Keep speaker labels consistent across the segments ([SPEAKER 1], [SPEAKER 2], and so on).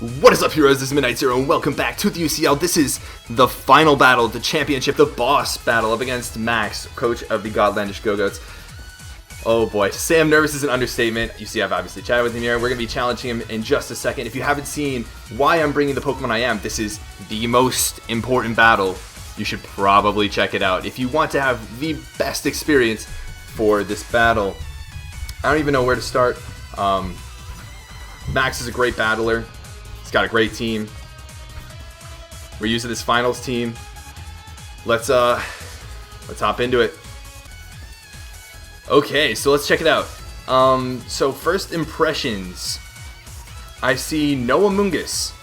[SPEAKER 1] What is up, heroes? This is Midnight Zero, and welcome back to the UCL. This is the final battle, the championship, the boss battle up against Max, coach of the Gotlandish Gogoats. Oh boy, to say I'm nervous is an understatement. You see, I've obviously chatted with him here. We're going to be challenging him in just a second. If you haven't seen why I'm bringing the Pokemon I am, this is the most important battle. You should probably check it out if you want to have the best experience for this battle. I don't even know where to start. Max is a great battler. He's got a great team. We're using this finals team. Let's hop into it. Okay, so let's check it out. So first impressions. I see no Amoonguss.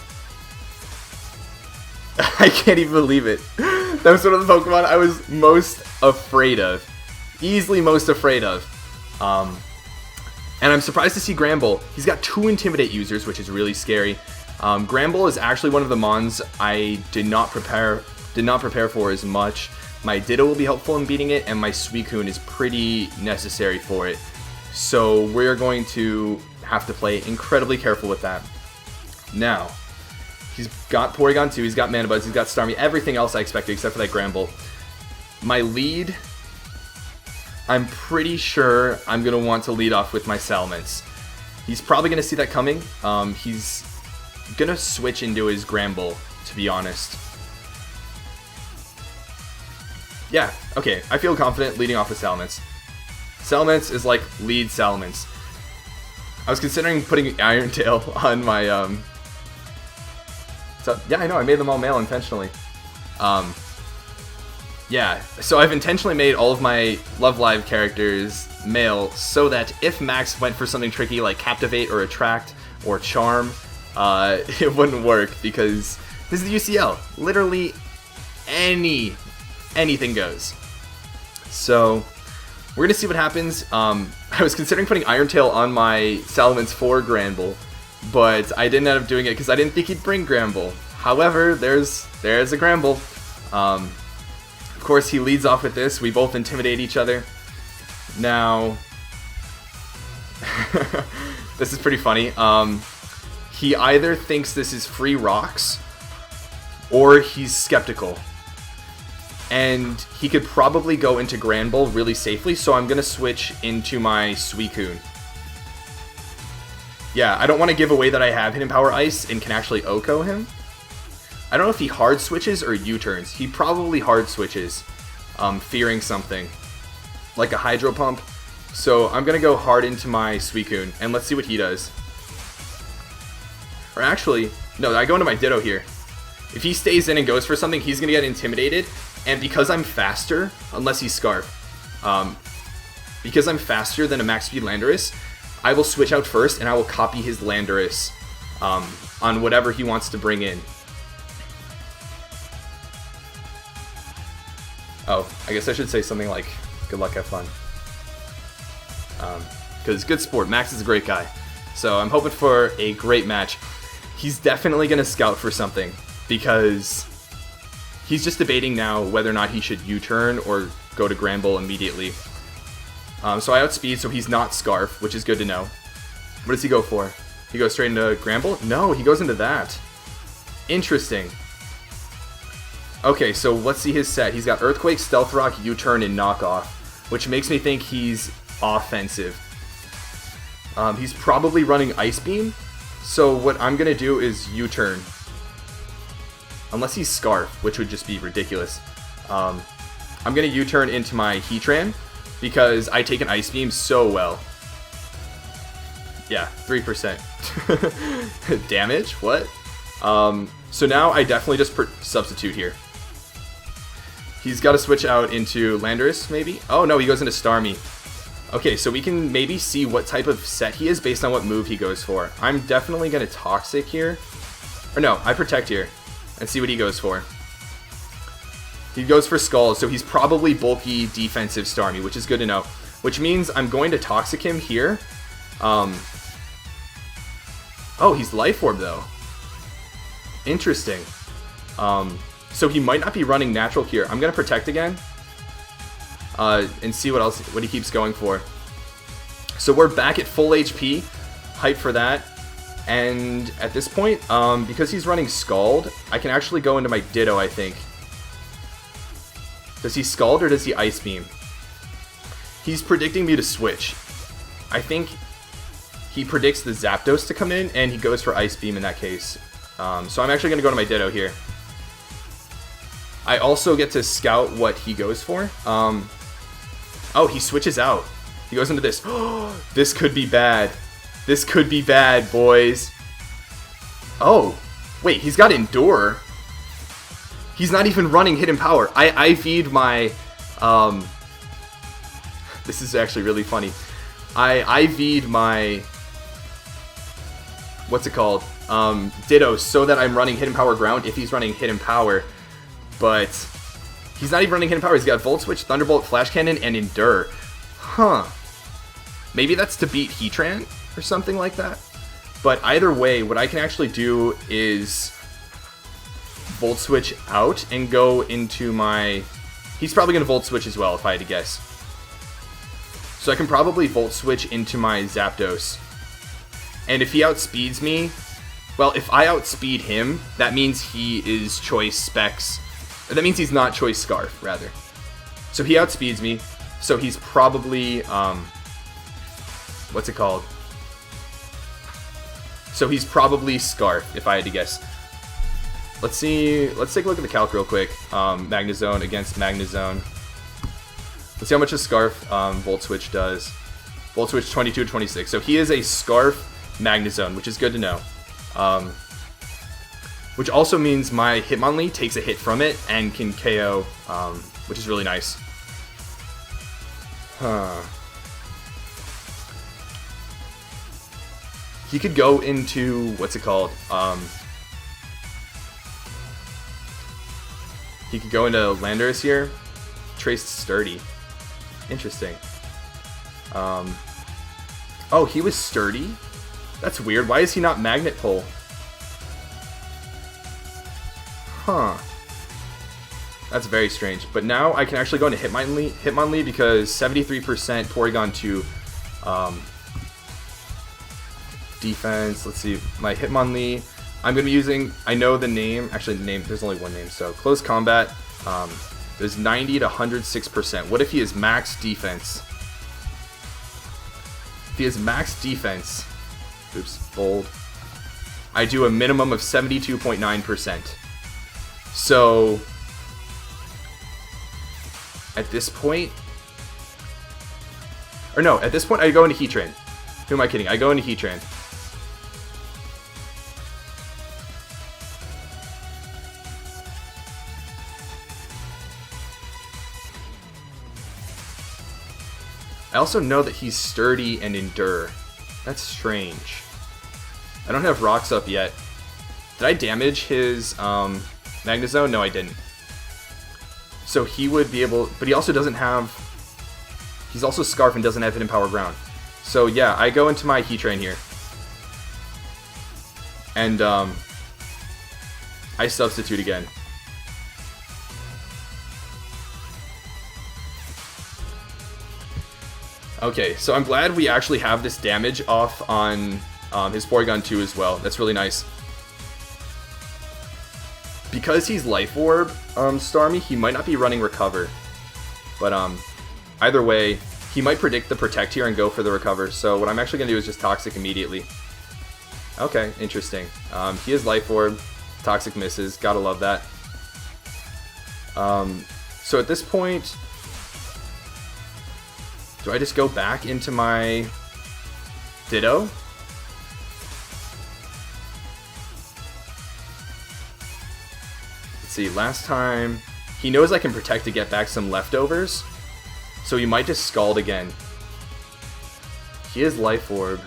[SPEAKER 1] I can't even believe it. That was one of the Pokemon I was most afraid of. Easily most afraid of. And I'm surprised to see Gramble. He's got 2 Intimidate users, which is really scary. Gramble is actually one of the mons I did not prepare for as much. My Ditto will be helpful in beating it, and my Suicune is pretty necessary for it. So we're going to have to play incredibly careful with that. Now, he's got Porygon 2, he's got Mana Buds, he's got Starmie, everything else I expected except for that Gramble. My lead, I'm pretty sure I'm going to want to lead off with my Salamence. He's probably going to see that coming. He's going to switch into his Gramble, to be honest. Yeah, okay, I feel confident leading off with Salamence. Salamence is like lead Salamence. I was considering putting Iron Tail on my, So, yeah, I know, I made them all male intentionally. Yeah, so I've intentionally made all of my Love Live characters male so that if Max went for something tricky like Captivate or Attract or Charm, it wouldn't work because this is the UCL. Literally anything goes. So we're gonna see what happens. I was considering putting Iron Tail on my Salamence for Granbull, but I didn't end up doing it because I didn't think he'd bring Granbull. However, there's a Granbull. Of course, he leads off with this. We both intimidate each other. Now, this is pretty funny. He either thinks this is free rocks, or he's skeptical. And he could probably go into Granbull really safely, so I'm going to switch into my Suicune. Yeah, I don't want to give away that I have Hidden Power Ice and can actually OHKO him. I don't know if he hard switches or U-turns. He probably hard switches, fearing something, like a Hydro Pump. So I'm going to go hard into my Suicune, and let's see what he does. Or actually, no, I go into my Ditto here. If he stays in and goes for something, he's going to get intimidated. And because I'm faster, unless he's Scarf, because I'm faster than a max speed Landorus, I will switch out first and I will copy his Landorus on whatever he wants to bring in. Oh, I guess I should say something like, good luck, have fun. Because good sport, Max is a great guy. So I'm hoping for a great match. He's definitely going to scout for something, because he's just debating now whether or not he should U-turn or go to Granbull immediately. So I outspeed, so he's not Scarf, which is good to know. What does he go for? He goes straight into Granbull? No, he goes into that. Interesting. Okay, so let's see his set. He's got Earthquake, Stealth Rock, U-turn, and Knockoff, which makes me think he's offensive. He's probably running Ice Beam, so what I'm going to do is U-turn. Unless he's Scarf, which would just be ridiculous. I'm going to U-turn into my Heatran, because I take an Ice Beam so well. Yeah, 3%. Damage? What? So now I definitely just substitute here. He's got to switch out into Landorus, maybe? Oh no, he goes into Starmie. Okay, so we can maybe see what type of set he is based on what move he goes for. I'm definitely going to Toxic here. Or no, I Protect here. And see what he goes for. He goes for Skull, so he's probably bulky defensive Starmie, which is good to know. Which means I'm going to Toxic him here. Oh, he's Life Orb though. Interesting. So he might not be running Natural Cure. I'm going to Protect again. And see what he keeps going for. So we're back at full HP. Hype for that. And at this point, because he's running Scald, I can actually go into my Ditto, I think. Does he Scald or does he Ice Beam? He's predicting me to switch. I think he predicts the Zapdos to come in, and he goes for Ice Beam in that case. So I'm actually going to go to my Ditto here. I also get to scout what he goes for. Oh, he switches out. He goes into this. This could be bad. This could be bad, boys. Oh, wait, he's got Endure. He's not even running Hidden Power. I IV'd my... This is actually really funny. I IV'd my... What's it called? Ditto, so that I'm running Hidden Power Ground if he's running Hidden Power. But he's not even running Hidden Power. He's got Volt Switch, Thunderbolt, Flash Cannon, and Endure. Huh. Maybe that's to beat Heatran or something like that. But either way, what I can actually do is Volt Switch out and go into my... He's probably going to Volt Switch as well, if I had to guess. So I can probably Volt Switch into my Zapdos. And if he outspeeds me... Well, if I outspeed him, that means he is Choice Specs. That means he's not Choice Scarf, rather. So he outspeeds me. So he's probably... what's it called? So he's probably Scarf, if I had to guess. Let's see. Let's take a look at the calc real quick. Magnezone against Magnezone. Let's see how much a Scarf Volt Switch does. Volt Switch 22 to 26. So he is a Scarf Magnezone, which is good to know. Which also means my Hitmonlee takes a hit from it and can KO, which is really nice. He could go into, what's it called? He could go into Landorus here. Traced Sturdy. Interesting. Oh, he was Sturdy? That's weird. Why is he not Magnet Pull? Huh. That's very strange. But now I can actually go into Hitmonlee because 73% Porygon 2 defense. Let's see. My Hitmonlee. I'm going to be using... I know the name. Actually, the name... There's only one name. So, Close Combat. There's 90 to 106%. What if he has max defense? If he has max defense... Oops. Bold. I do a minimum of 72.9%. So... At this point... Or no, at this point I go into Heatran. Who am I kidding? I go into Heatran. I also know that he's Sturdy and Endure. That's strange. I don't have Rocks up yet. Did I damage his Magnezone? No, I didn't. So he would be able... But he also doesn't have... He's also Scarf and doesn't have Hidden Power Ground. So yeah, I go into my Heatran here. And I substitute again. Okay, so I'm glad we actually have this damage off on his Porygon 2 as well. That's really nice. Because he's Life Orb, Starmie, he might not be running Recover. But either way, he might predict the Protect here and go for the Recover. So what I'm actually going to do is just Toxic immediately. Okay, interesting. He is Life Orb. Toxic misses. Gotta love that. So at this point... Do I just go back into my Ditto? Let's see, last time... He knows I can Protect to get back some leftovers, so he might just Scald again. He is Life Orb.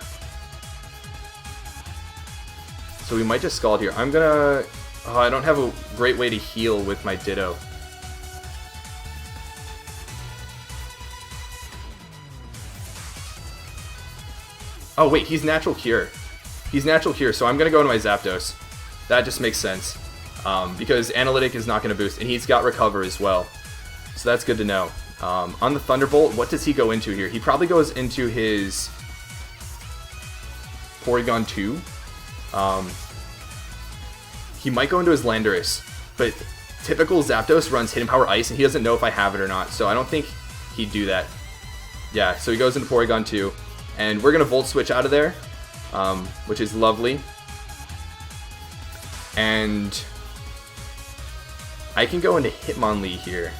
[SPEAKER 1] So we might just Scald here. I'm gonna... Oh, I don't have a great way to heal with my Ditto. Oh wait, he's Natural Cure. He's Natural Cure, so I'm going to go into my Zapdos. That just makes sense. Because Analytic is not going to boost, and he's got Recover as well. So that's good to know. On the Thunderbolt, what does he go into here? He probably goes into his Porygon 2. He might go into his Landorus, but typical Zapdos runs Hidden Power Ice, and he doesn't know if I have it or not, so I don't think he'd do that. Yeah, so he goes into Porygon 2, and we're going to Volt Switch out of there, which is lovely. And I can go into Hitmonlee here.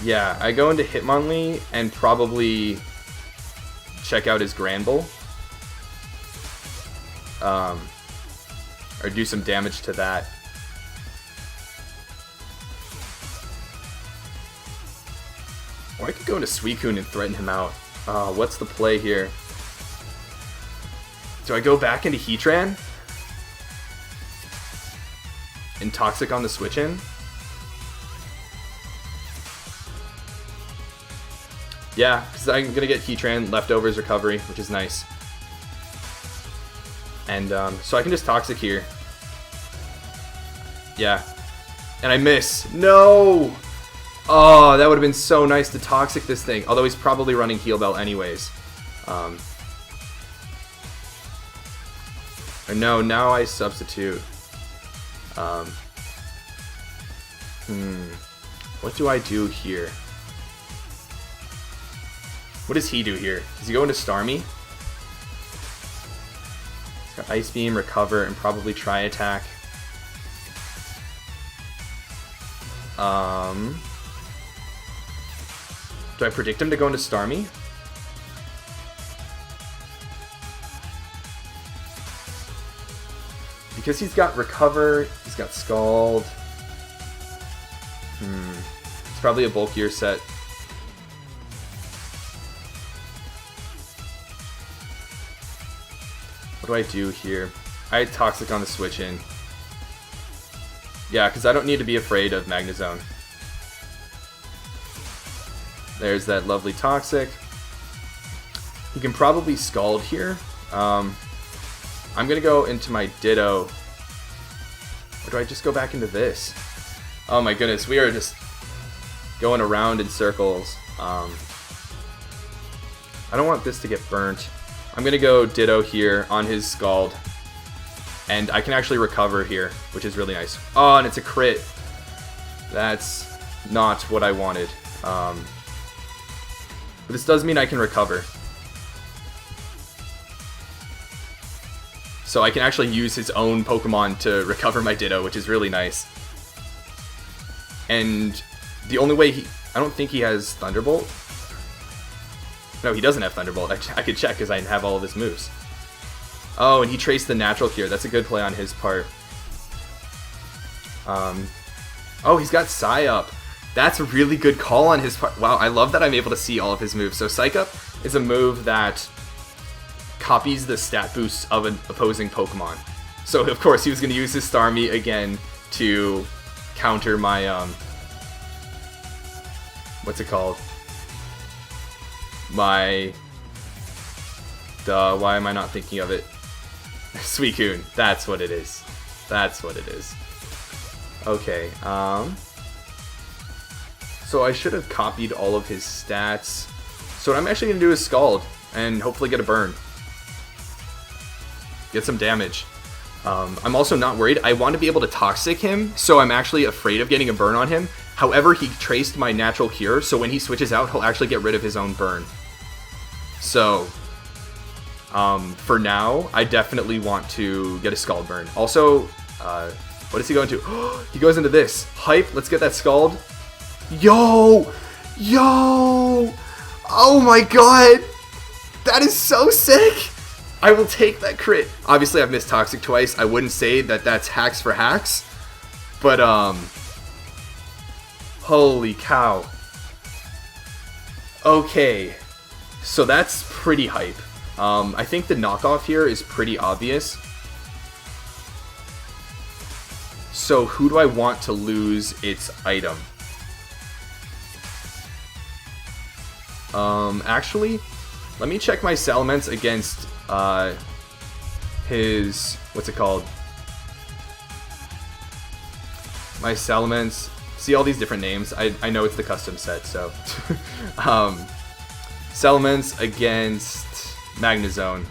[SPEAKER 1] Yeah, I go into Hitmonlee and probably check out his Granbull. Or do some damage to that. Or I could go into Suicune and threaten him out. What's the play here? Do I go back into Heatran? And Toxic on the switch in? Yeah, because I'm going to get Heatran, Leftovers, Recovery, which is nice. And so I can just Toxic here. Yeah. And I miss. No! Oh, that would have been so nice to Toxic this thing. Although he's probably running Heal Bell anyways. Or no, now I substitute. What do I do here? What does he do here? Does he go into Starmie? He's got Ice Beam, Recover, and probably Try Attack. Do I predict him to go into Starmie? Because he's got Recover, he's got Scald. It's probably a bulkier set. What do I do here? I Toxic on the switch in. Yeah, because I don't need to be afraid of Magnezone. There's that lovely Toxic. He can probably Scald here. I'm going to go into my Ditto. Or do I just go back into this? Oh my goodness, we are just going around in circles. I don't want this to get burnt. I'm going to go Ditto here on his Scald. And I can actually recover here, which is really nice. Oh, and it's a crit. That's not what I wanted. But this does mean I can recover. So I can actually use his own Pokemon to recover my Ditto, which is really nice. And the only way I don't think he has Thunderbolt. No, he doesn't have Thunderbolt. I could check because I have all of his moves. Oh, and he traced the Natural Cure. That's a good play on his part. Oh, he's got Psy Up. That's a really good call on his part. Wow, I love that I'm able to see all of his moves. So Psych Up is a move that copies the stat boosts of an opposing Pokemon. So, of course, he was going to use his Starmie again to counter my, what's it called? My, why am I not thinking of it? Suicune. That's what it is. That's what it is. Okay, so I should have copied all of his stats. So what I'm actually going to do is Scald, and hopefully get a burn. Get some damage. I'm also not worried. I want to be able to Toxic him, so I'm actually afraid of getting a burn on him. However, he traced my Natural Cure, so when he switches out, he'll actually get rid of his own burn. So, for now, I definitely want to get a Scald burn. Also, what does he go into? He goes into this. Hype, let's get that Scald. Yo! Yo! Oh my god! That is so sick! I will take that crit. Obviously, I've missed Toxic twice. I wouldn't say that that's hacks for hacks. But, holy cow. Okay. So that's pretty hype. I think the knockoff here is pretty obvious. So who do I want to lose its item? Actually, let me check my Salamence against his, what's it called? My Salamence. See all these different names. I know it's the custom set, so Settlements against Magnezone.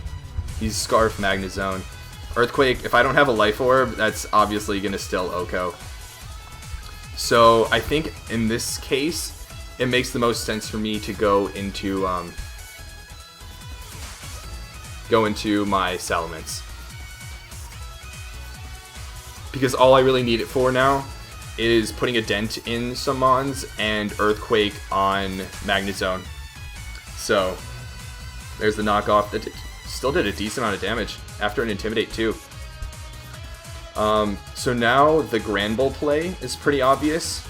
[SPEAKER 1] He's Scarf Magnezone. Earthquake, if I don't have a Life Orb, that's obviously going to still Oko. So I think in this case, it makes the most sense for me to go into my Salamence. Because all I really need it for now is putting a dent in some Mons and Earthquake on Magnezone. So there's the knockoff that still did a decent amount of damage after an Intimidate too. So now the Granbull play is pretty obvious.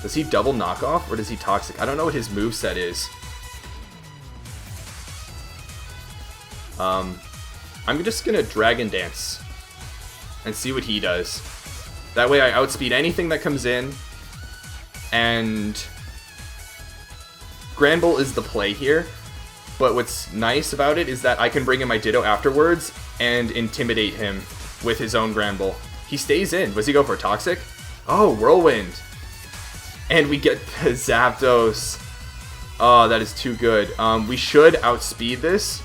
[SPEAKER 1] Does he double knockoff or does he Toxic? I don't know what his moveset is. I'm just gonna Dragon Dance and see what he does. That way I outspeed anything that comes in, and Granbull is the play here. But what's nice about it is that I can bring in my Ditto afterwards and intimidate him with his own Granbull. He stays in. Was he go for a Toxic? Oh, Whirlwind. And we get the Zapdos. Oh, that is too good. We should outspeed this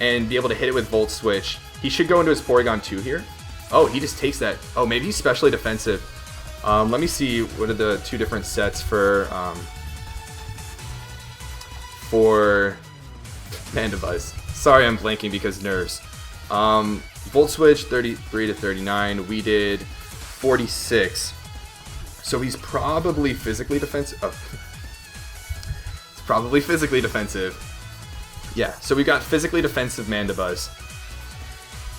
[SPEAKER 1] and be able to hit it with Volt Switch. He should go into his Porygon 2 here. Oh, he just takes that. Oh, maybe he's specially defensive. Let me see what are the two different sets for Mandibuzz. Sorry, I'm blanking because nerves. Volt Switch 33 to 39. We did 46. So he's probably physically defensive. Oh. He's probably physically defensive. Yeah, so we got physically defensive Mandibuzz.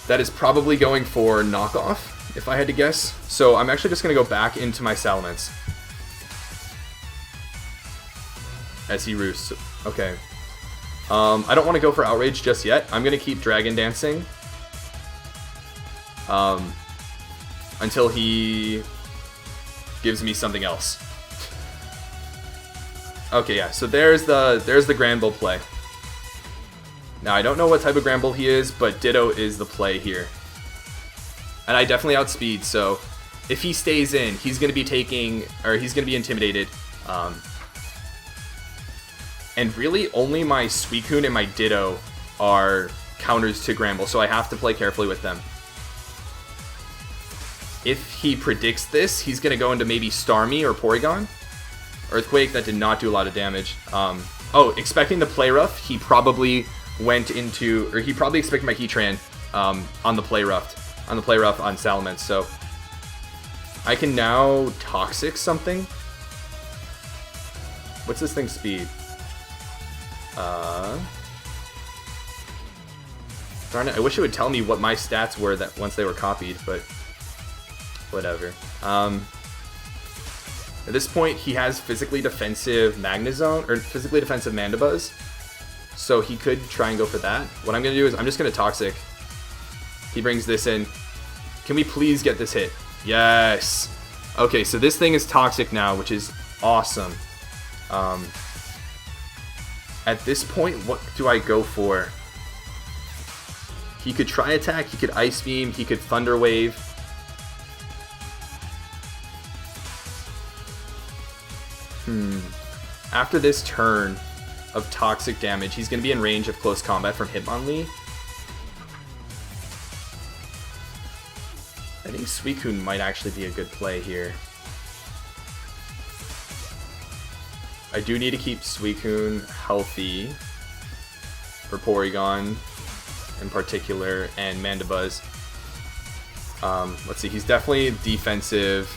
[SPEAKER 1] That is probably going for knockoff, if I had to guess. So I'm actually just going to go back into my Salamence as he roosts. Okay. I don't want to go for Outrage just yet. I'm going to keep Dragon Dancing until he gives me something else. Okay, yeah, so there's the Granbull play. Now, I don't know what type of Granbull he is, but Ditto is the play here. And I definitely outspeed, so if he stays in, he's going to be intimidated. And really, only my Suicune and my Ditto are counters to Granbull, so I have to play carefully with them. If he predicts this, he's going to go into maybe Starmie or Porygon. Earthquake, that did not do a lot of damage. Oh, expecting the Play Rough, he probably went into, or he probably expected my Heatran on the Play Rough on Salamence. So I can now Toxic something. What's this thing's speed? Darn it, I wish it would tell me what my stats were that once they were copied, but whatever. At this point, he has physically defensive Magnezone, or physically defensive Mandibuzz, so he could try and go for that. What I'm going to do is I'm just going to Toxic. He brings this in. Can we please get this hit? Yes! Okay, so this thing is Toxic now, which is awesome. At this point, what do I go for? He could try attack, he could Ice Beam, he could Thunder Wave. After this turn of Toxic damage, he's going to be in range of close combat from Hitmonlee. I think Suicune might actually be a good play here. I do need to keep Suicune healthy for Porygon in particular, and Mandibuzz. Let's see, he's definitely defensive.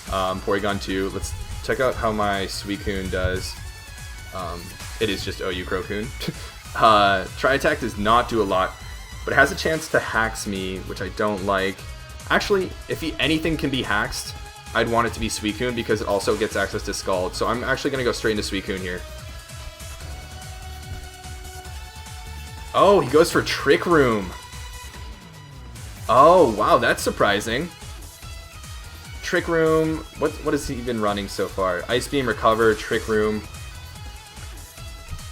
[SPEAKER 1] Porygon 2. Let's check out how my Suicune does. It is just OU Crocune. Tri Attack does not do a lot, but it has a chance to Hax me, which I don't like. Actually, if anything can be haxed, I'd want it to be Suicune because it also gets access to Scald. So I'm actually going to go straight into Suicune here. Oh, he goes for Trick Room. Oh, wow, that's surprising. Trick Room, what has he been running so far? Ice Beam, Recover, Trick Room.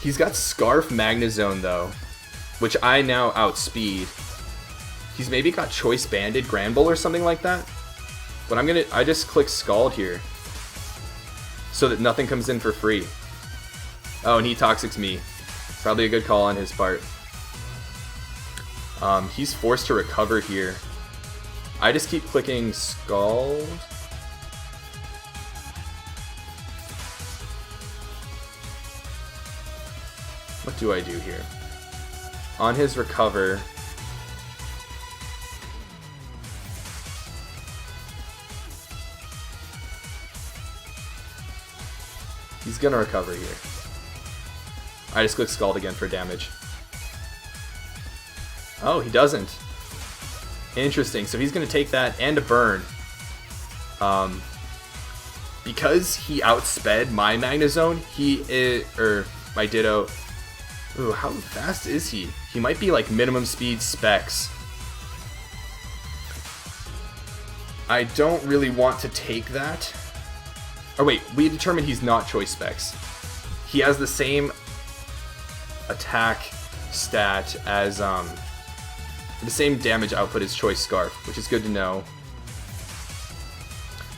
[SPEAKER 1] He's got Scarf Magnezone though, which I now outspeed. He's maybe got Choice Banded Granbull or something like that. But I just click Scald here. so that nothing comes in for free. Oh, and he Toxics me. Probably a good call on his part. He's forced to recover here. I just keep clicking Scald. What do I do here? On his recover, he's gonna recover here. I just click Scald again for damage. Oh, he doesn't. Interesting. So he's gonna take that and a burn. Because he outsped my Magnezone, my Ditto. Ooh, how fast is he? He might be like minimum speed specs. I don't really want to take that. Oh wait, we determined he's not choice specs. He has the same attack stat as the same damage output as Choice Scarf, which is good to know.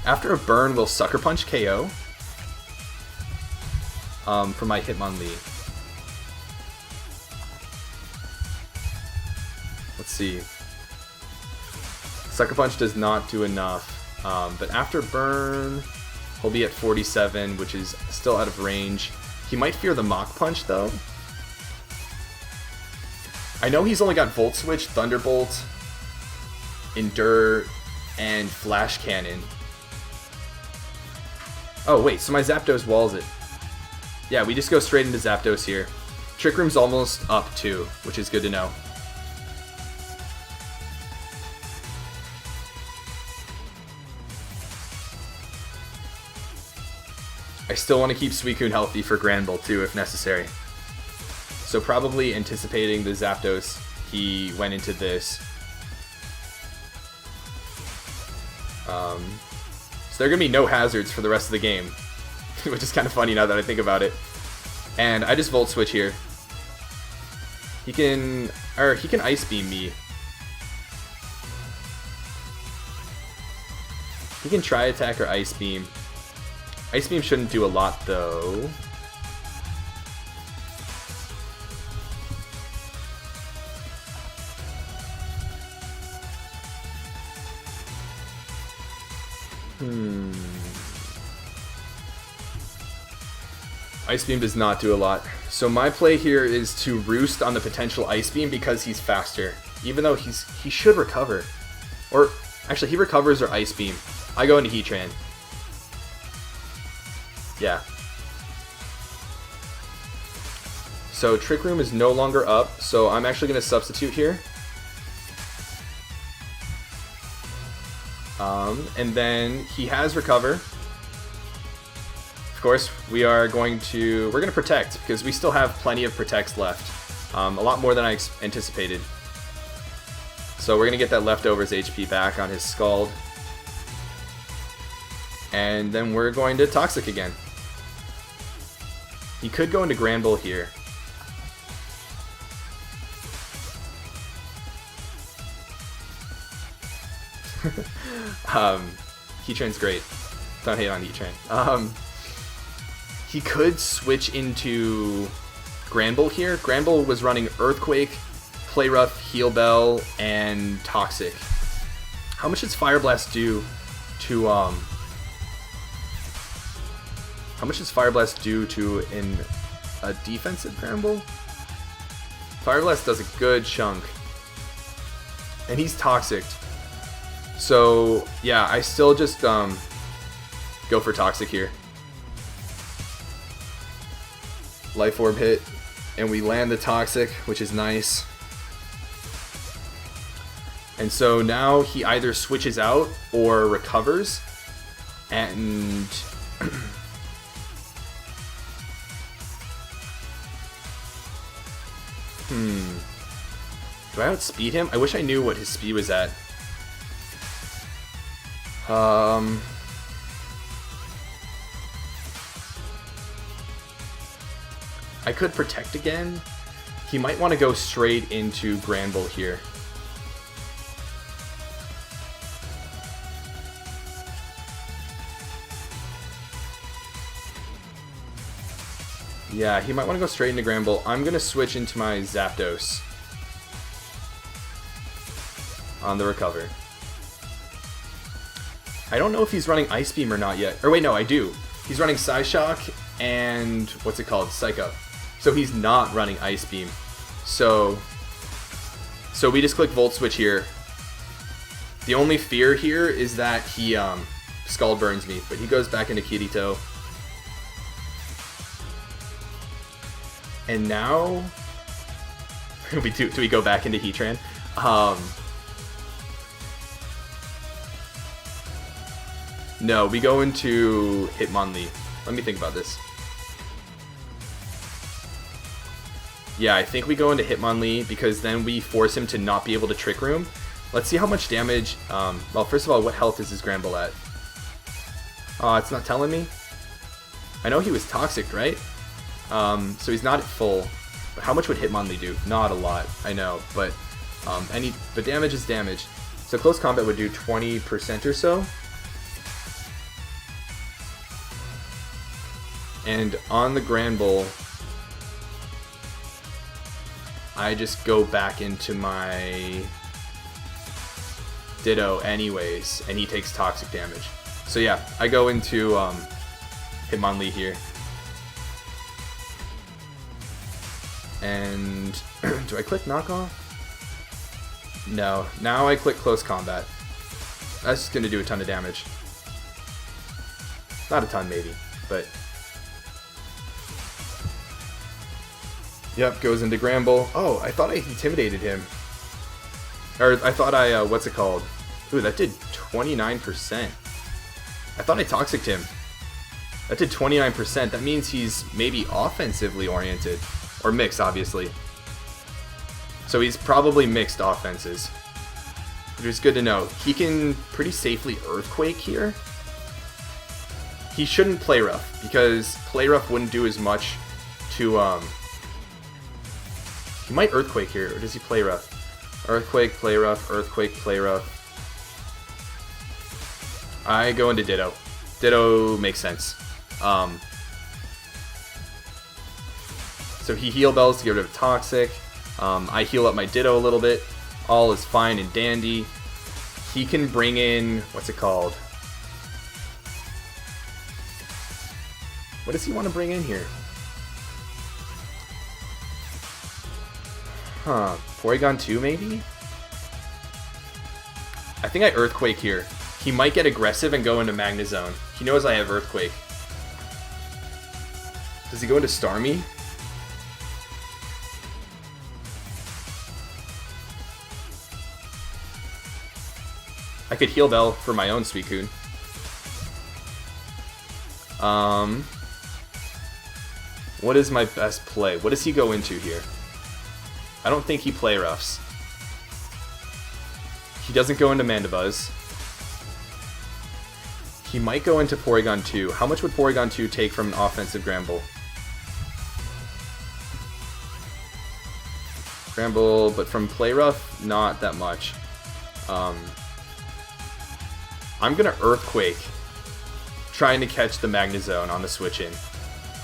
[SPEAKER 1] After a burn, will Sucker Punch KO for my Hitmonlee. Let's see. Sucker Punch does not do enough, but after burn, he'll be at 47, which is still out of range. He might fear the Mach Punch, though. I know he's only got Volt Switch, Thunderbolt, Endure, and Flash Cannon. Oh, wait, so my Zapdos walls it. Yeah, we just go straight into Zapdos here. Trick Room's almost up, too, which is good to know. I still want to keep Suicune healthy for Granbull, too, if necessary. So probably anticipating the Zapdos, he went into this. So there are going to be no hazards for the rest of the game, which is kind of funny now that I think about it. And I just Volt Switch here. He can Ice Beam me. He can Try Attack or Ice Beam. Ice Beam shouldn't do a lot, though. Ice Beam does not do a lot. So my play here is to roost on the potential Ice Beam because he's faster. Even though he should recover. Or, actually, he recovers or Ice Beam. I go into Heatran. Yeah. So Trick Room is no longer up, so I'm actually going to substitute here. And then he has Recover. Of course, we're going to Protect, because we still have plenty of Protects left. A lot more than I anticipated. So we're going to get that Leftovers HP back on his Scald. And then we're going to Toxic again. He could go into Granbull here. Heatran's great. Don't hate on Heatran. He could switch into Granbull here. Granbull was running Earthquake, Play Rough, Heal Bell, and Toxic. How much does Fire Blast do to How much does Fire Blast do to a defensive Granbull? Fire Blast does a good chunk. And he's Toxic. So, yeah, I still just go for Toxic here. Life Orb hit, and we land the Toxic, which is nice. And so now he either switches out or recovers, and do I outspeed him? I wish I knew what his speed was at. I could Protect again. He might want to go straight into Granbull here. Yeah, he might want to go straight into Gramble. I'm going to switch into my Zapdos on the recover. I don't know if he's running Ice Beam or not yet. Or wait, no, I do. He's running Psyshock and what's it called? Psycho. So he's not running Ice Beam. So we just click Volt Switch here. The only fear here is that he Scald Burns me, but he goes back into Kirito. And now do we go back into Heatran? No, we go into Hitmonlee. Let me think about this. Yeah, I think we go into Hitmonlee because then we force him to not be able to Trick Room. Let's see how much damage... well, first of all, what health is his Gramble at? It's not telling me. I know he was Toxic, right? So he's not at full. But how much would Hitmonlee do? Not a lot, I know. But but damage is damage. So Close Combat would do 20% or so. And on the Granbull, I just go back into my Ditto anyways, and he takes toxic damage. So yeah, I go into Hitmonlee here. And do I click Knockoff? No, now I click Close Combat. That's just going to do a ton of damage. Not a ton maybe, but... Yep, goes into Gramble. Oh, I thought I intimidated him. Or I thought I, what's it called? Ooh, that did 29%. I thought I Toxiced him. That did 29%. That means he's maybe offensively oriented. Or mixed, obviously. So he's probably mixed offenses. Which is good to know. He can pretty safely Earthquake here. He shouldn't Play Rough, because Play Rough wouldn't do as much to, He might Earthquake here, or does he Play Rough? Earthquake, Play Rough, Earthquake, Play Rough. I go into Ditto. Ditto makes sense. So he Heal Bells to get rid of Toxic. I heal up my Ditto a little bit. All is fine and dandy. He can bring in... what's it called? What does he want to bring in here? Huh. Porygon 2 maybe? I think I Earthquake here. He might get aggressive and go into Magnezone. He knows I have Earthquake. Does he go into Starmie? I could Heal Bell for my own Suicune. What is my best play? What does he go into here? I don't think he Play Roughs. He doesn't go into Mandibuzz. He might go into Porygon 2. How much would Porygon 2 take from an offensive Gramble? Gramble, but from Play Rough, not that much. I'm gonna Earthquake, trying to catch the Magnezone on the switch in.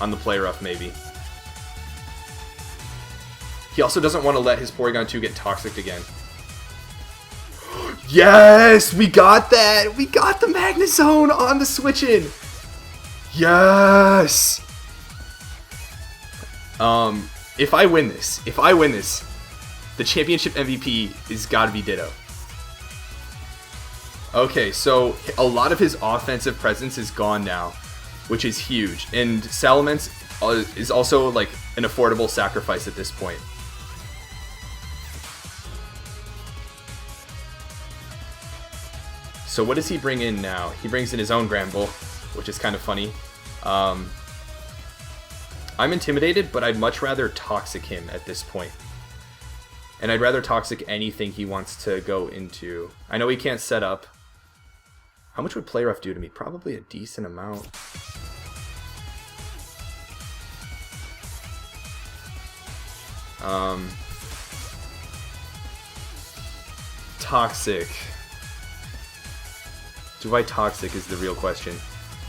[SPEAKER 1] On the Play Rough, maybe. He also doesn't want to let his Porygon 2 get Toxic again. Yes! We got that! We got the Magnezone on the switch in! Yes! If I win this, the championship MVP is gotta be Ditto. Okay, so a lot of his offensive presence is gone now, which is huge. And Salamence is also like an affordable sacrifice at this point. So what does he bring in now? He brings in his own Granbull, which is kind of funny. I'm intimidated, but I'd much rather Toxic him at this point. And I'd rather Toxic anything he wants to go into. I know he can't set up. How much would Play Rough do to me? Probably a decent amount. Toxic. Do I Toxic is the real question.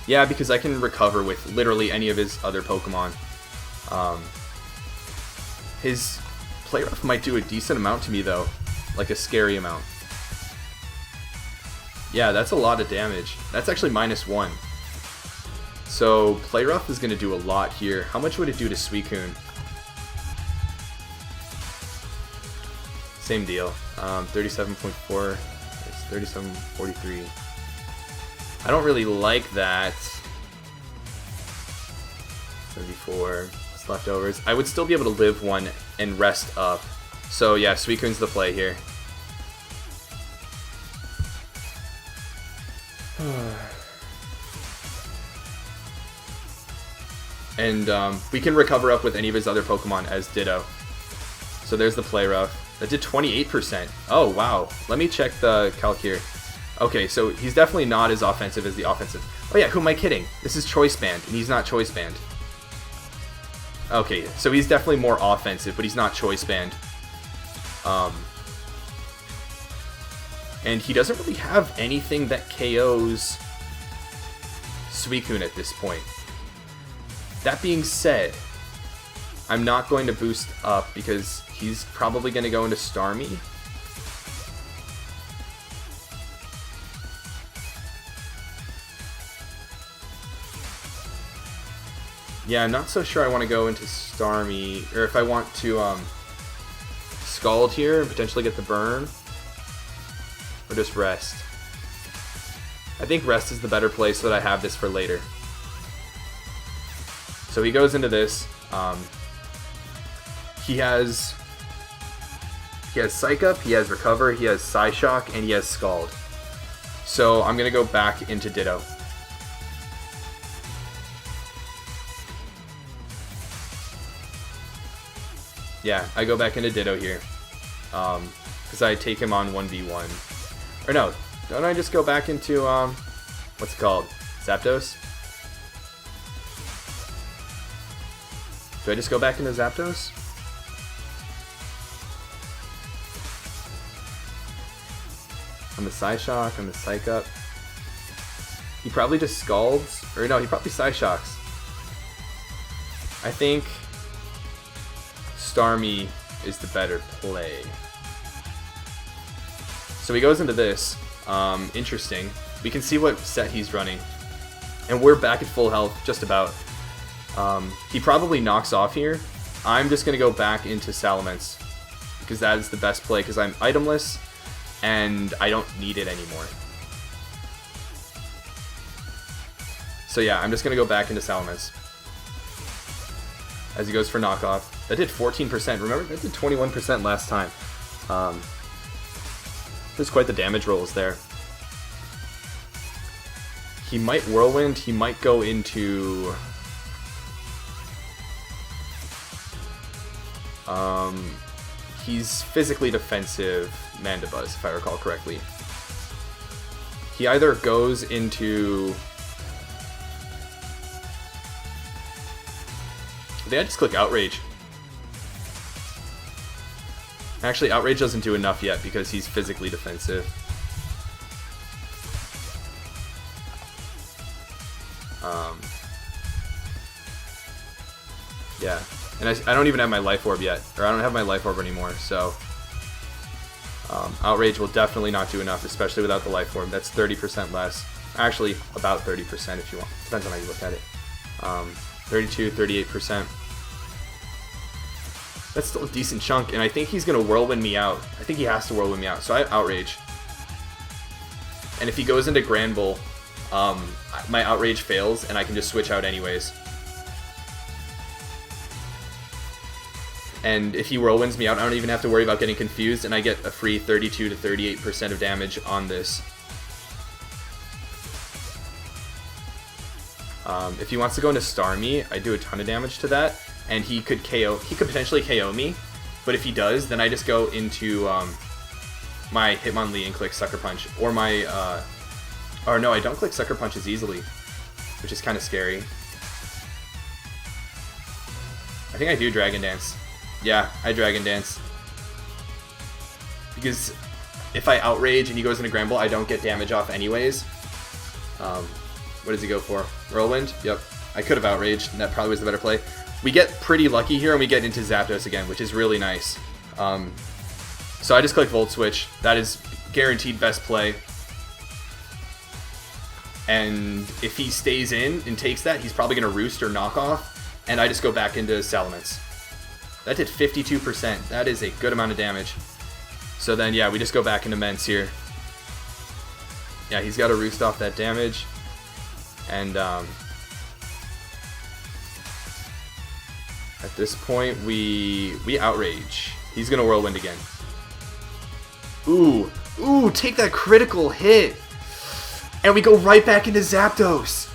[SPEAKER 1] Yeah, because I can recover with literally any of his other Pokemon. His play rough might do a decent amount to me though, like a scary amount. Yeah, that's a lot of damage. That's actually -1. So play rough is going to do a lot here. How much would it do to Suicune? Same deal. 37.4. It's 37.43. I don't really like that. 34. What's leftovers? I would still be able to live one and rest up. So yeah, Suicune's the play here. And we can recover up with any of his other Pokemon as Ditto. So there's the play rough. That did 28%. Oh, wow. Let me check the calc here. Okay, so he's definitely not as offensive as the offensive. Oh yeah, who am I kidding? This is Choice Band, and he's not Choice Band. Okay, so he's definitely more offensive, but he's not Choice Band. And he doesn't really have anything that KOs Suicune at this point. That being said, I'm not going to boost up because he's probably going to go into Starmie. Yeah, I'm not so sure I want to go into Starmie, or if I want to Scald here and potentially get the burn, or just Rest. I think Rest is the better play so that I have this for later. So he goes into this. He has Psych Up, he has Recover, he has Psyshock, and he has Scald. So I'm gonna go back into Ditto. Yeah, I go back into Ditto here. Because I take him on 1v1. Or no, don't I just go back into, what's it called? Zapdos? Do I just go back into Zapdos? On the Psyshock, on the Psych Up. He probably just Scalds. Or no, he probably Psyshocks. I think Starmie is the better play. So he goes into this. Interesting. We can see what set he's running. And we're back at full health, just about. He probably knocks off here. I'm just going to go back into Salamence, because that is the best play, because I'm itemless, and I don't need it anymore. So yeah, I'm just going to go back into Salamence. As he goes for knockoff. That did 14%. Remember, that did 21% last time. There's quite the damage rolls there. He might Whirlwind. He might go into... he's physically defensive Mandibuzz, if I recall correctly. He either goes into... I think I just click Outrage. Actually, Outrage doesn't do enough yet because he's physically defensive. Yeah. And I don't even have my Life Orb yet. Or I don't have my Life Orb anymore, so... Outrage will definitely not do enough, especially without the Life Orb. That's 30% less. Actually, about 30% if you want. Depends on how you look at it. 32, 38%. That's still a decent chunk, and I think he's going to Whirlwind me out. I think he has to Whirlwind me out, so I have Outrage. And if he goes into Granbull, my Outrage fails, and I can just switch out anyways. And if he Whirlwinds me out, I don't even have to worry about getting confused, and I get a free 32 to 38% of damage on this. If he wants to go into Starmie, I do a ton of damage to that, and he could potentially KO me, but if he does, then I just go into my Hitmonlee and click Sucker Punch, or my, or no, I don't click Sucker Punch as easily, which is kind of scary. I think I do Dragon Dance. Yeah, I Dragon Dance. Because if I Outrage and he goes into Granbull, I don't get damage off anyways. What does he go for? Whirlwind? Yep. I could have Outraged, and that probably was the better play. we get pretty lucky here and we get into Zapdos again, which is really nice. So I just click Volt Switch. That is guaranteed best play. And if he stays in and takes that, he's probably going to Roost or Knock Off. And I just go back into Salamence. That did 52%. That is a good amount of damage. So then, yeah, we just go back into Mence here. Yeah, he's got to Roost off that damage. And at this point, we Outrage. He's going to Whirlwind again. Ooh, take that critical hit. And we go right back into Zapdos.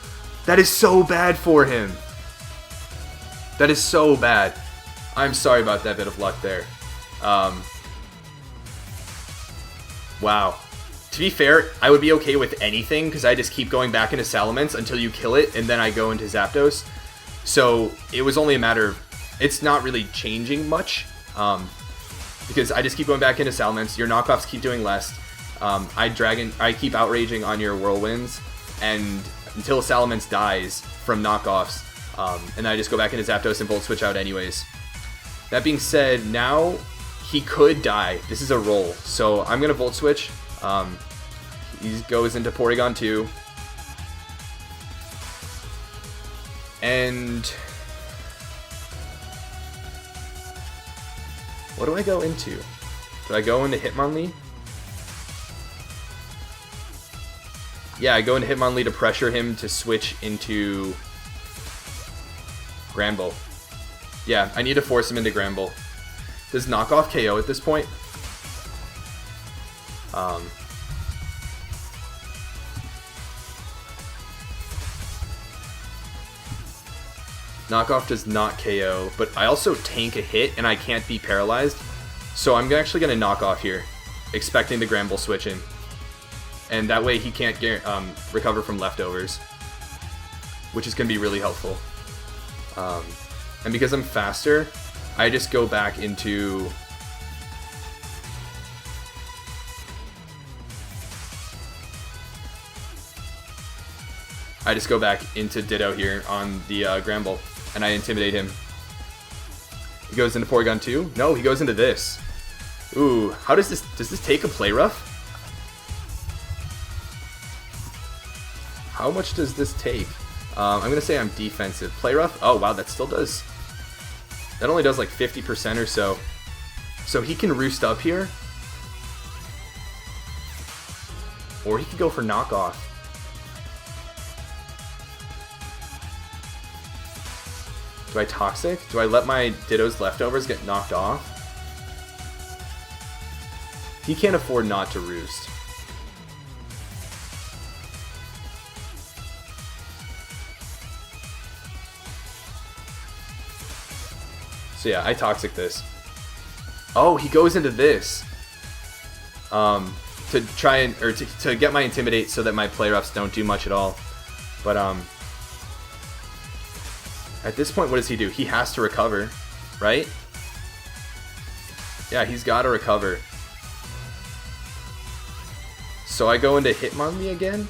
[SPEAKER 1] That is so bad for him. That is so bad. I'm sorry about that bit of luck there. Wow. To be fair, I would be okay with anything because I just keep going back into Salamence until you kill it, and then I go into Zapdos. So it was only a matter of... It's not really changing much. Because I just keep going back into Salamence. Your knockoffs keep doing less. I keep outraging on your Whirlwinds, and until Salamence dies from knockoffs, and then I just go back into Zapdos and Volt Switch out anyways. That being said, now he could die. This is a roll, so I'm gonna Volt Switch. He goes into Porygon 2, and what do I go into? Do I go into Hitmonlee? Yeah, I go into Hitmonlee to pressure him to switch into Granbull. Yeah, I need to force him into Granbull. Does Knockoff KO at this point? Knockoff does not KO, but I also tank a hit and I can't be paralyzed. So I'm actually going to knock off here, expecting the Granbull switch in. And that way he can't recover from leftovers, which is going to be really helpful. And because I'm faster, I just go back into... Ditto here on the Granbull, and I intimidate him. He goes into Porygon 2? No, he goes into this. Ooh, how does this take a Play Rough? How much does this take? I'm going to say I'm defensive. Play Rough? Oh, wow, that still does... That only does like 50% or so. So he can Roost up here. Or he could go for Knockoff. Do I Toxic? Do I let my Ditto's leftovers get knocked off? He can't afford not to Roost. So yeah, I Toxic this. Oh, he goes into this. To try and, or to get my Intimidate so that my Play Roughs don't do much at all. But at this point, what does he do? He has to recover, right? Yeah, he's got to recover. So I go into Hitmonlee again.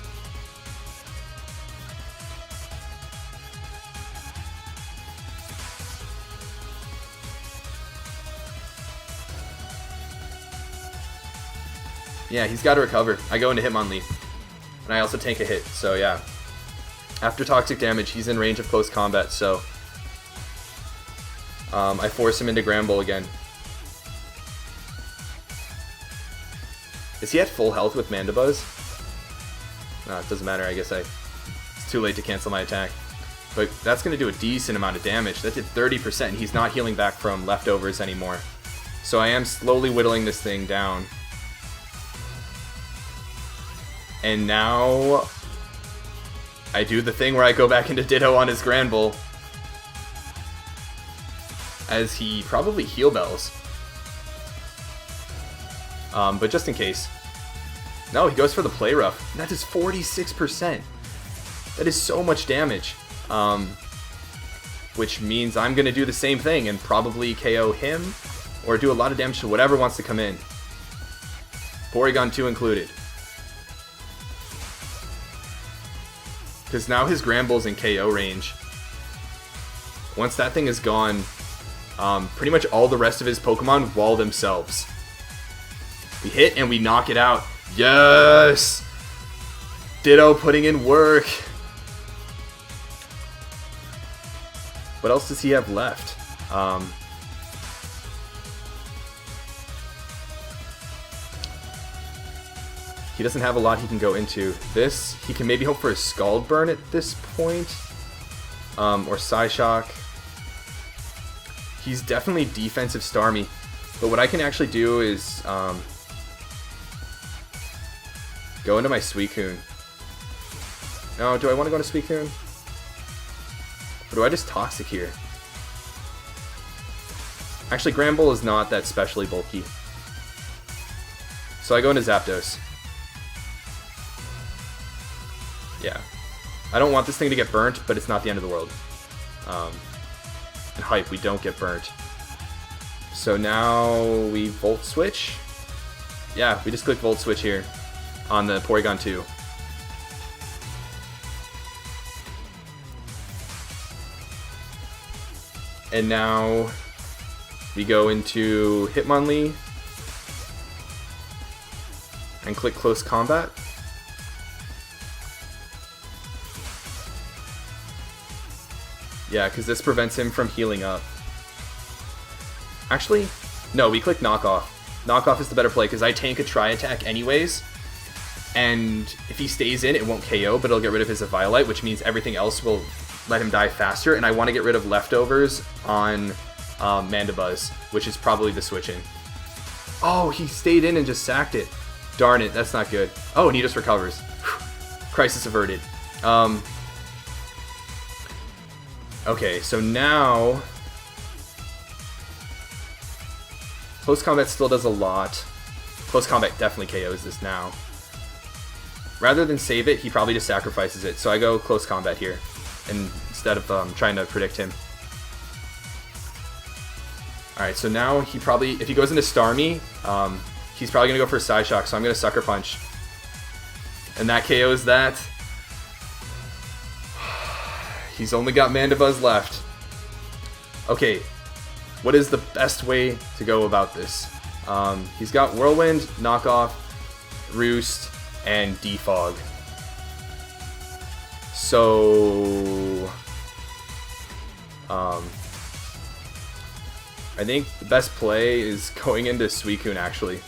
[SPEAKER 1] Yeah, he's got to recover. I go into Hitmonlee. And I also tank a hit, so yeah. After Toxic Damage, he's in range of close combat, so... I force him into Granbull again. Is he at full health with Mandibuzz? No, it doesn't matter, I guess it's too late to cancel my attack. But that's going to do a decent amount of damage. That did 30%, and he's not healing back from leftovers anymore. So I am slowly whittling this thing down. And now I do the thing where I go back into Ditto on his Granbull. As he probably Heal Bells. But just in case. No, he goes for the Play Rough. That is 46%. That is so much damage. Which means I'm going to do the same thing and probably KO him. Or do a lot of damage to whatever wants to come in. Porygon 2 included. Because now his Granbull's in KO range. Once that thing is gone, pretty much all the rest of his Pokemon wall themselves. We hit and we knock it out. Yes! Ditto putting in work. What else does he have left? He doesn't have a lot he can go into. This, he can maybe hope for a Scald Burn at this point. Or Psyshock. He's definitely defensive Starmie. But what I can actually do is go into my Suicune. No, do I want to go into Suicune? Or do I just Toxic here? Actually, Granbull is not that specially bulky. So I go into Zapdos. Yeah. I don't want this thing to get burnt, but it's not the end of the world. And hype, we don't get burnt. So now we Volt Switch. Yeah, we just click Volt Switch here on the Porygon 2. And now we go into Hitmonlee and click Close Combat. Yeah, because this prevents him from healing up. Actually, no, we click Knockoff. Knockoff is the better play because I tank a Tri-Attack anyways. And if he stays in, it won't KO, but it'll get rid of his Eviolite, which means everything else will let him die faster. And I want to get rid of leftovers on Mandibuzz, which is probably the switch in. Oh, he stayed in and just sacked it. Darn it, that's not good. Oh, and he just recovers. Crisis averted. Okay, so now Close Combat still does a lot. Close Combat definitely KOs this now. Rather than save it, he probably just sacrifices it. So I go Close Combat here, instead of trying to predict him. Alright, so now he probably, if he goes into Starmie, he's probably going to go for a Psyshock, so I'm going to Sucker Punch. And that KOs that. He's only got Mandibuzz left. Okay, what is the best way to go about this? He's got Whirlwind, Knockoff, Roost, and Defog. So I think the best play is going into Suicune, actually.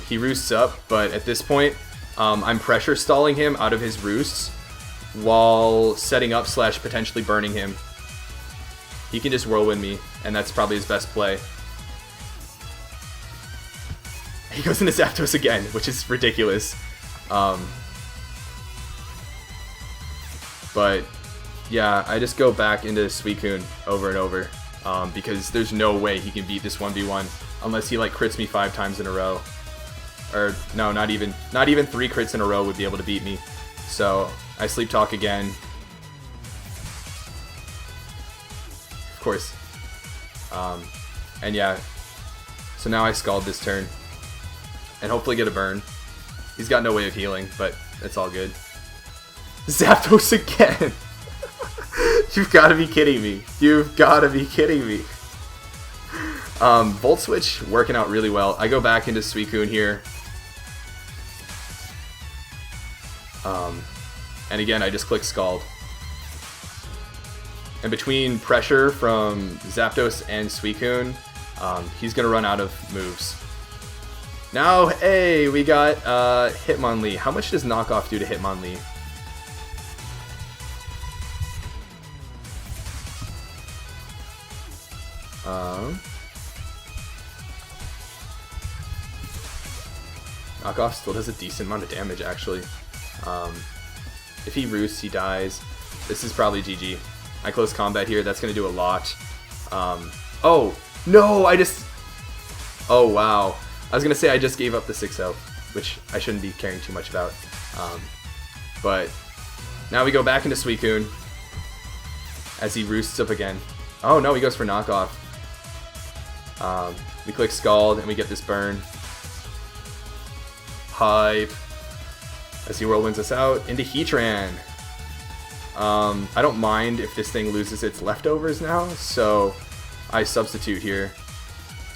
[SPEAKER 1] He roosts up, but at this point, I'm pressure stalling him out of his roosts while setting up / potentially burning him. He can just Whirlwind me, and that's probably his best play. He goes into Zapdos again, which is ridiculous. But yeah, I just go back into Suicune over and over because there's no way he can beat this 1v1 unless he like crits me 5 times in a row. Or no, not even 3 crits in a row would be able to beat me. So I Sleep Talk again. Of course. And yeah. So now I Scald this turn. And hopefully get a burn. He's got no way of healing, but it's all good. Zapdos again! You've got to be kidding me. You've got to be kidding me. Volt Switch working out really well. I go back into Suicune here. And again, I just click Scald. And between pressure from Zapdos and Suicune, he's going to run out of moves. Now, hey, we got Hitmonlee. How much does Knockoff do to Hitmonlee? Knockoff still does a decent amount of damage, actually. If he roosts, he dies. This is probably GG. I Close Combat here. That's going to do a lot. Oh, no, oh, wow. I was going to say I just gave up the 6-0, which I shouldn't be caring too much about. But now we go back into Suicune as he roosts up again. Oh, no, he goes for Knockoff. We click Scald, and we get this burn. Hype. As he Whirlwinds us out into Heatran. I don't mind if this thing loses its leftovers now, so I substitute here.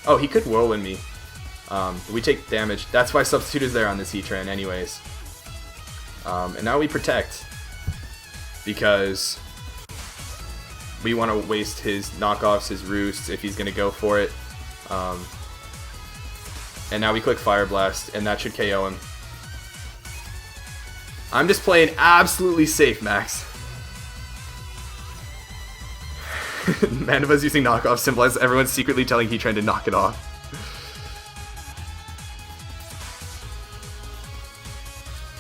[SPEAKER 1] Oh, he could whirlwind me. We take damage. That's why substitute is there on this Heatran anyways. And now we protect, because we want to waste his knockoffs, his roosts, if he's going to go for it. And now we click Fire Blast, and that should KO him. I'm just playing absolutely safe, Max. Mandiva's using knockoff symbol as everyone's secretly telling Heatran to knock it off.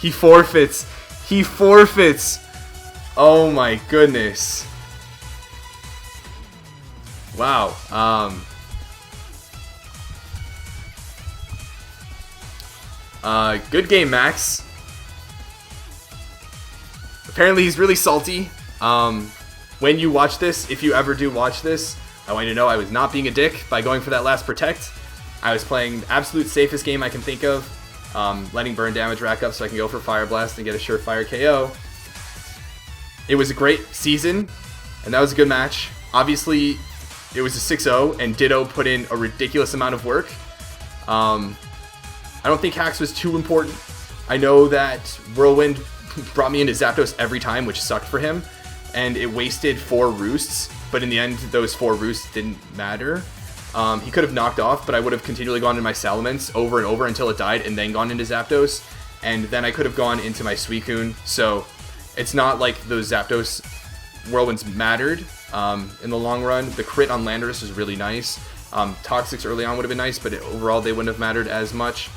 [SPEAKER 1] He forfeits. He forfeits. Oh my goodness. Wow. Good game, Max. Apparently he's really salty. When you watch this, if you ever do watch this, I want you to know I was not being a dick by going for that last protect. I was playing the absolute safest game I can think of, letting burn damage rack up so I can go for Fire Blast and get a surefire KO. It was a great season, and that was a good match. Obviously, it was a 6-0, and Ditto put in a ridiculous amount of work. I don't think Hacks was too important. I know that Whirlwind brought me into Zapdos every time, which sucked for him, and it wasted 4 roosts, but in the end, those 4 roosts didn't matter. He could have knocked off, but I would have continually gone into my Salamence over and over until it died, and then gone into Zapdos, and then I could have gone into my Suicune, so it's not like those Zapdos Whirlwinds mattered in the long run. The crit on Landorus was really nice. Toxics early on would have been nice, but overall they wouldn't have mattered as much.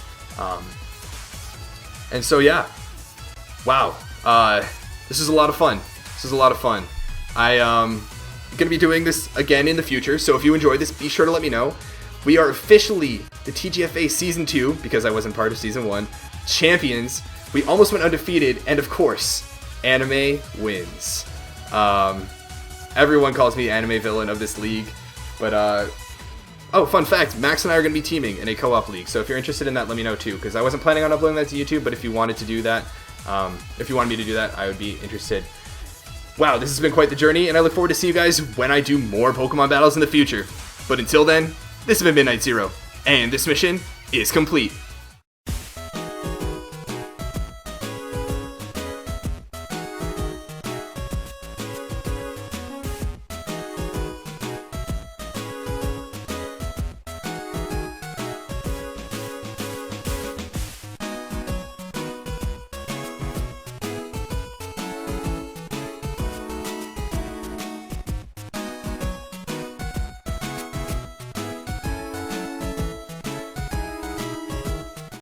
[SPEAKER 1] And so yeah, wow, this is a lot of fun. This is a lot of fun. I'm gonna be doing this again in the future, so if you enjoyed this, be sure to let me know. We are officially the TGFA Season 2, because I wasn't part of Season 1, champions. We almost went undefeated, and of course, anime wins. Everyone calls me the anime villain of this league, but oh, fun fact, Max and I are going to be teaming in a co-op league, so if you're interested in that, let me know too, because I wasn't planning on uploading that to YouTube, but if you wanted to do that, if you wanted me to do that, I would be interested. Wow, this has been quite the journey, and I look forward to see you guys when I do more Pokemon battles in the future. But until then, this has been Midnight Zero, and this mission is complete.